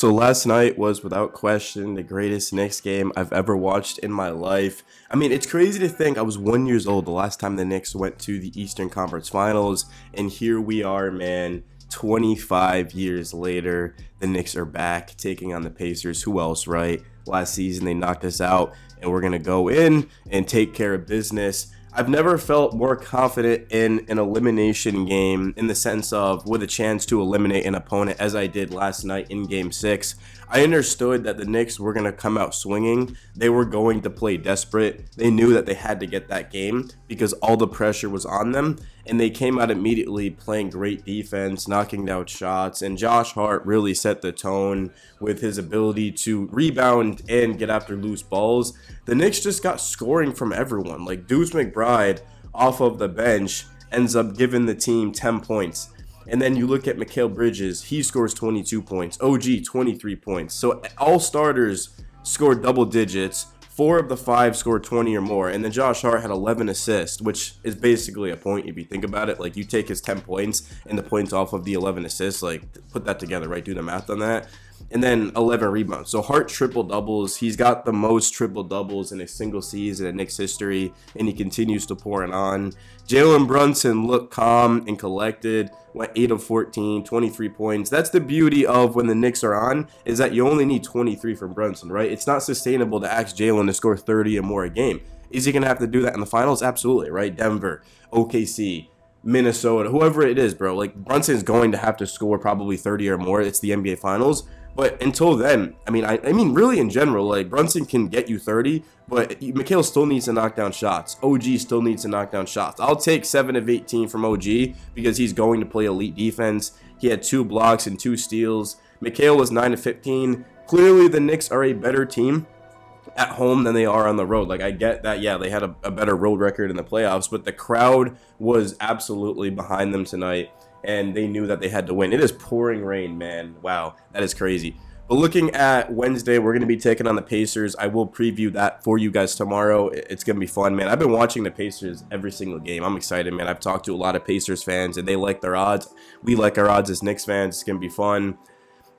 So last night was without question the greatest Knicks game I've ever watched in my life. I mean, it's crazy to think I was 1 years old the last time the Knicks went to the Eastern Conference Finals, and here we are, man. 25 years later, the Knicks are back taking on the Pacers. Who else, right? Last season they knocked us out, and we're gonna go in and take care of business. I've never felt more confident in an elimination game in the sense of with a chance to eliminate an opponent as I did last night in game 6. I understood that the Knicks were going to come out swinging. They were going to play desperate. They knew that they had to get that game because all the pressure was on them. And they came out immediately playing great defense, knocking down shots. And Josh Hart really set the tone with his ability to rebound and get after loose balls. The Knicks just got scoring from everyone. Like Deuce McBride off of the bench ends up giving the team 10 points. And then you look at Mikal Bridges, he scores 22 points. OG, 23 points. So all starters scored double digits. 4 of the 5 scored 20 or more. And then Josh Hart had 11 assists, which is basically a point if you think about it. Like, you take his 10 points and the points off of the 11 assists, like, put that together, right? Do the math on that. And then 11 rebounds. So Hart triple doubles. He's got the most triple doubles in a single season in Knicks history, and he continues to pour it on. Jalen Brunson looked calm and collected, went 8 of 14, 23 points. That's the beauty of when the Knicks are on, is that you only need 23 from Brunson, right? It's not sustainable to ask Jalen to score 30 or more a game. Is he going to have to do that in the finals? Absolutely, right? Denver, OKC, Minnesota, whoever it is, bro. Like, Brunson's going to have to score probably 30 or more. It's the NBA Finals. But until then, I mean, really in general, like, Brunson can get you 30, but Mikal still needs to knock down shots. OG still needs to knock down shots. I'll take 7 of 18 from OG because he's going to play elite defense. He had 2 blocks and 2 steals. Mikal was 9 of 15. Clearly, the Knicks are a better team at home than they are on the road. Like, I get that, yeah, they had a better road record in the playoffs, but the crowd was absolutely behind them tonight, and they knew that they had to win. It is pouring rain, man. Wow, that is crazy. But looking at Wednesday, we're going to be taking on the Pacers. I will preview that for you guys tomorrow. It's going to be fun, man. I've been watching the Pacers every single game. I'm excited, man. I've talked to a lot of Pacers fans, and they like their odds. We like our odds as Knicks fans. It's going to be fun.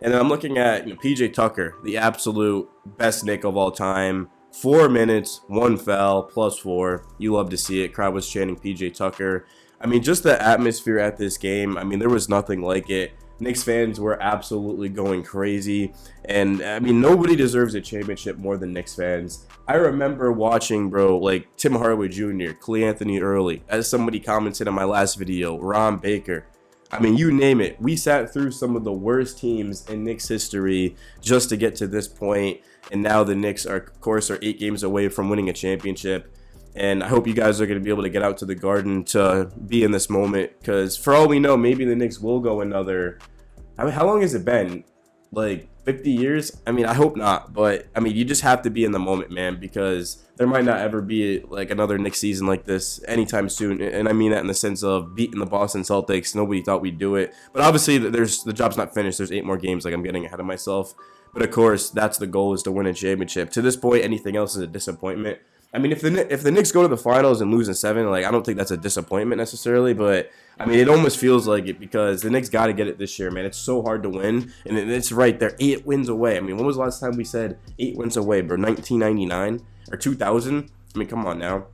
And then I'm looking at PJ Tucker, the absolute best Knick of all time. 4 minutes, 1 foul, +4. You love to see it. Crowd was chanting PJ Tucker. I mean, just the atmosphere at this game, I mean, there was nothing like it. Knicks fans were absolutely going crazy. And, I mean, nobody deserves a championship more than Knicks fans. I remember watching, bro, like Tim Hardaway Jr., Clee Anthony Early, as somebody commented on my last video, Ron Baker. I mean, you name it. We sat through some of the worst teams in Knicks history just to get to this point. And now the Knicks are, of course, are 8 games away from winning a championship. And I hope you guys are going to be able to get out to the Garden to be in this moment. Because for all we know, maybe the Knicks will go another. I mean, how long has it been? Like 50 years? I mean, I hope not. But, I mean, you just have to be in the moment, man. Because there might not ever be like another Knicks season like this anytime soon. And I mean that in the sense of beating the Boston Celtics. Nobody thought we'd do it. But obviously, the job's not finished. There's 8 more games. Like, I'm getting ahead of myself. But, of course, that's the goal, is to win a championship. To this point, anything else is a disappointment. I mean, if the Knicks go to the finals and lose in 7, like, I don't think that's a disappointment necessarily, but I mean, it almost feels like it because the Knicks got to get it this year, man. It's so hard to win, and it's right there, 8 wins away. I mean, when was the last time we said 8 wins away, bro? 1999 or 2000? I mean, come on now.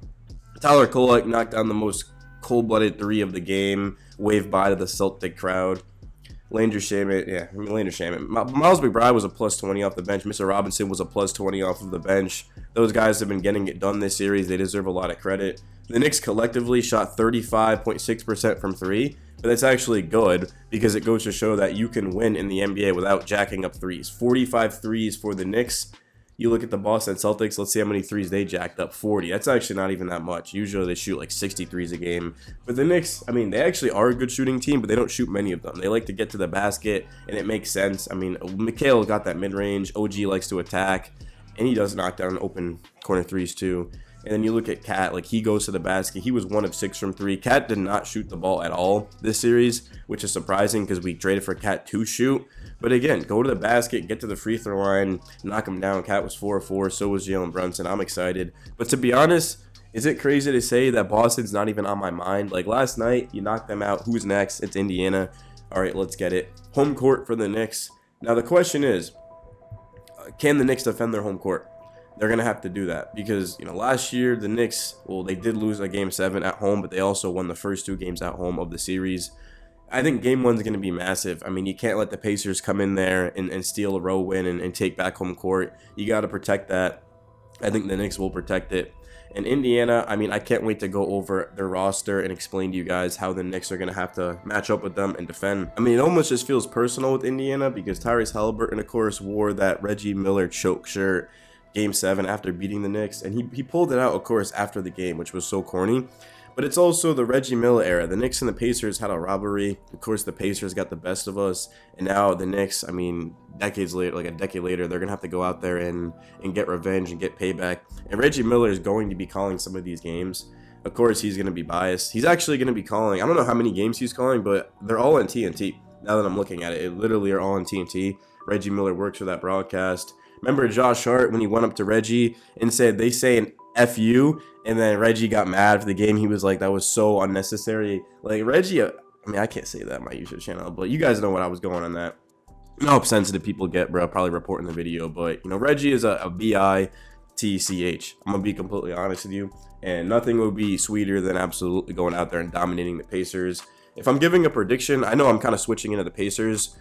Tyler Kolek knocked down the most cold-blooded 3 of the game, waved by to the Celtic crowd. Landry Shamet, Landry Shamet. Miles McBride was a +20 off the bench. Mr. Robinson was a +20 off of the bench. Those guys have been getting it done this series. They deserve a lot of credit. The Knicks collectively shot 35.6% from 3, but that's actually good because it goes to show that you can win in the NBA without jacking up threes. 45 threes for the Knicks. You look at the Boston Celtics, let's see how many threes they jacked up, 40. That's actually not even that much. Usually they shoot like 60 threes a game. But the Knicks, I mean, they actually are a good shooting team, but they don't shoot many of them. They like to get to the basket, and it makes sense. I mean, Mikal got that mid-range. OG likes to attack, and he does knock down open corner threes too. And then you look at Cat, like, he goes to the basket. He was 1 of 6 from 3. Cat did not shoot the ball at all this series, which is surprising because we traded for Cat to shoot. But again, go to the basket, get to the free throw line, knock him down. Cat was 4 of 4, so was Jalen Brunson. I'm excited. But to be honest, is it crazy to say that Boston's not even on my mind? Like, last night, you knocked them out. Who's next? It's Indiana. All right, let's get it. Home court for the Knicks. Now the question is, can the Knicks defend their home court? They're going to have to do that because, last year the Knicks, well, they did lose a game 7 at home, but they also won the first 2 games at home of the series. I think game 1 is going to be massive. I mean, you can't let the Pacers come in there and steal a road win and take back home court. You got to protect that. I think the Knicks will protect it. And Indiana, I mean, I can't wait to go over their roster and explain to you guys how the Knicks are going to have to match up with them and defend. I mean, it almost just feels personal with Indiana because Tyrese Haliburton, of course, wore that Reggie Miller choke shirt game 7 after beating the Knicks. And he pulled it out, of course, after the game, which was so corny. But it's also the Reggie Miller era. The Knicks and the Pacers had a rivalry. Of course, the Pacers got the best of us. And now the Knicks, I mean, decades later, like a decade later, they're going to have to go out there and get revenge and get payback. And Reggie Miller is going to be calling some of these games. Of course, he's going to be biased. He's actually going to be calling. I don't know how many games he's calling, but they're all on TNT. Now that I'm looking at it, it literally are all on TNT. Reggie Miller works for that broadcast. Remember Josh Hart when he went up to Reggie and said, they say an F you, and then Reggie got mad for the game. He was like, that was so unnecessary. Like, Reggie, I mean, I can't say that on my YouTube channel, but you guys know what I was going on that. You know how sensitive people get, bro, probably reporting the video, but, Reggie is a B-I-T-C-H. I'm going to be completely honest with you, and nothing would be sweeter than absolutely going out there and dominating the Pacers. If I'm giving a prediction, I know I'm kind of switching into the Pacers.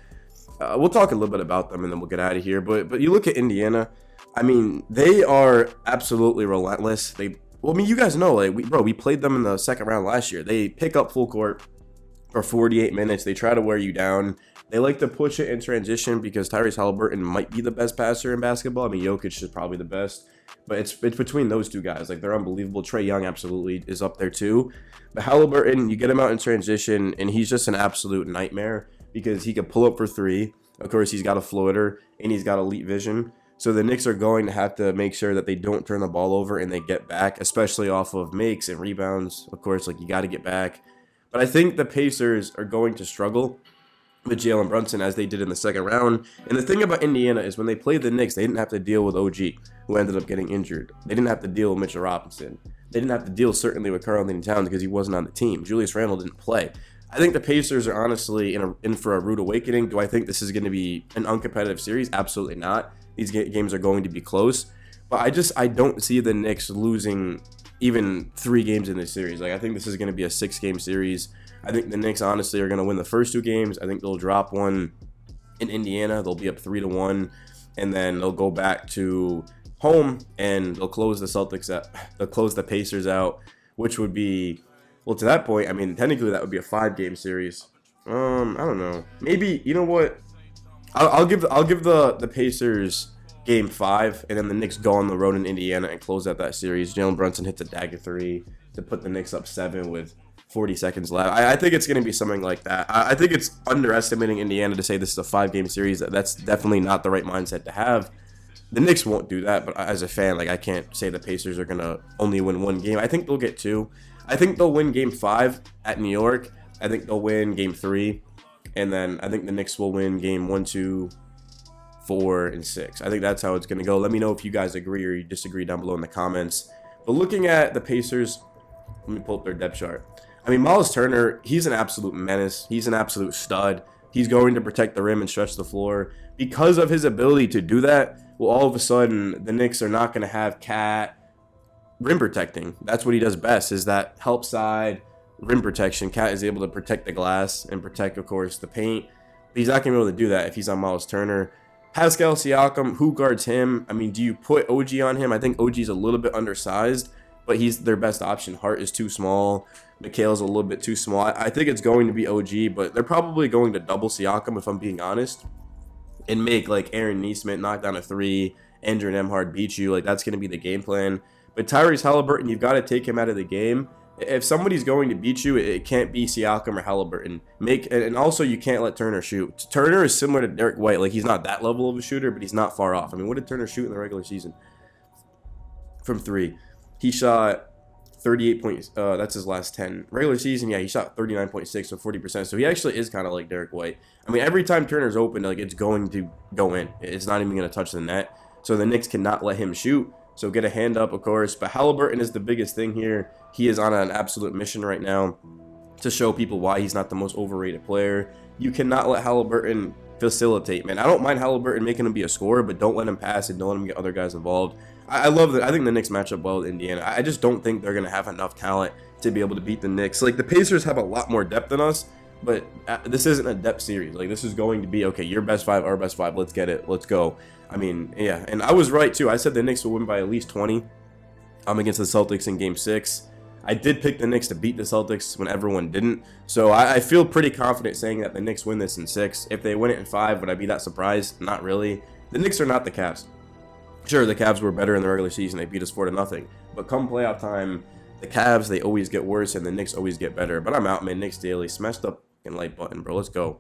We'll talk a little bit about them, and then we'll get out of here, but you look at Indiana. I mean, they are absolutely relentless. Well, I mean, you guys know, like, we played them in the second round last year. They pick up full court for 48 minutes. They try to wear you down. They like to push it in transition because Tyrese Haliburton might be the best passer in basketball. I mean, Jokic is probably the best, but it's between those two guys. Like, they're unbelievable. Trae Young absolutely is up there too. But Haliburton, you get him out in transition, and he's just an absolute nightmare because he can pull up for 3. Of course, he's got a floater, and he's got elite vision. So the Knicks are going to have to make sure that they don't turn the ball over and they get back, especially off of makes and rebounds. Of course, like, you got to get back. But I think the Pacers are going to struggle with Jalen Brunson as they did in the second round. And the thing about Indiana is when they played the Knicks, they didn't have to deal with OG, who ended up getting injured. They didn't have to deal with Mitchell Robinson. They didn't have to deal certainly with Karl-Anthony Towns because he wasn't on the team. Julius Randle didn't play. I think the Pacers are honestly in for a rude awakening. Do I think this is going to be an uncompetitive series? Absolutely not. These games are going to be close, but I don't see the Knicks losing even 3 games in this series. Like, I think this is going to be a 6-game series. I think the Knicks honestly are going to win the first 2 games. I think they'll drop one in Indiana. They'll be up 3-1, and then they'll go back to home and they'll close the Celtics out. They'll close the Pacers out, which would be, well, to that point, I mean, technically that would be a 5-game series. I don't know. Maybe, you know what? I'll give the Pacers game 5, and then the Knicks go on the road in Indiana and close out that series. Jalen Brunson hits a dagger 3 to put the Knicks up 7 with 40 seconds left. I think it's going to be something like that. I think it's underestimating Indiana to say this is a 5-game series. That's definitely not the right mindset to have. The Knicks won't do that, but as a fan, like, I can't say the Pacers are going to only win 1 game. I think they'll get 2. I think they'll win game 5 at New York. I think they'll win game 3. And then I think the Knicks will win game 1, 2, 4, and 6. I think that's how it's going to go. Let me know if you guys agree or you disagree down below in the comments. But looking at the Pacers, let me pull up their depth chart. I mean, Miles Turner, he's an absolute menace. He's an absolute stud. He's going to protect the rim and stretch the floor. Because of his ability to do that, well, all of a sudden, the Knicks are not going to have Cat rim protecting. That's what he does best, is that help side rim protection. Cat is able to protect the glass and protect, of course, the paint. But he's not going to be able to do that if he's on Miles Turner. Pascal Siakam, who guards him? I mean, do you put OG on him? I think OG's a little bit undersized, but he's their best option. Hart is too small. Mikhail's a little bit too small. I think it's going to be OG, but they're probably going to double Siakam, if I'm being honest, and make, like, Aaron Nesmith knock down a 3, Andrew Nembhard beat you. Like, that's going to be the game plan. But Tyrese Haliburton, you've got to take him out of the game. If somebody's going to beat you, it can't be Siakam or Haliburton. And also, you can't let Turner shoot. Turner is similar to Derek White. Like, he's not that level of a shooter, but he's not far off. I mean, what did Turner shoot in the regular season? From 3. He shot 38 points. That's his last 10. Regular season, yeah, he shot 39.6, so 40%. So he actually is kind of like Derek White. I mean, every time Turner's open, like, it's going to go in. It's not even going to touch the net. So the Knicks cannot let him shoot. So get a hand up, of course. But Haliburton is the biggest thing here. He is on an absolute mission right now to show people why he's not the most overrated player. You cannot let Haliburton facilitate, man. I don't mind Halliburton making him be a scorer, but don't let him pass and don't let him get other guys involved. I love that. I think the Knicks match up well with Indiana. I just don't think they're going to have enough talent to be able to beat the Knicks. Like, the Pacers have a lot more depth than us, but this isn't a depth series. Like, this is going to be, okay, your best five, our best five. Let's get it. Let's go. I mean, yeah. And I was right, too. I said the Knicks will win by at least 20. I'm against the Celtics in Game 6. I did pick the Knicks to beat the Celtics when everyone didn't. So I feel pretty confident saying that the Knicks win this in 6. If they win it in 5, would I be that surprised? Not really. The Knicks are not the Cavs. Sure, the Cavs were better in the regular season. They beat us 4-0. But come playoff time, the Cavs, they always get worse, and the Knicks always get better. But I'm out, man. Knicks Daily. Smash the fucking like button, bro. Let's go.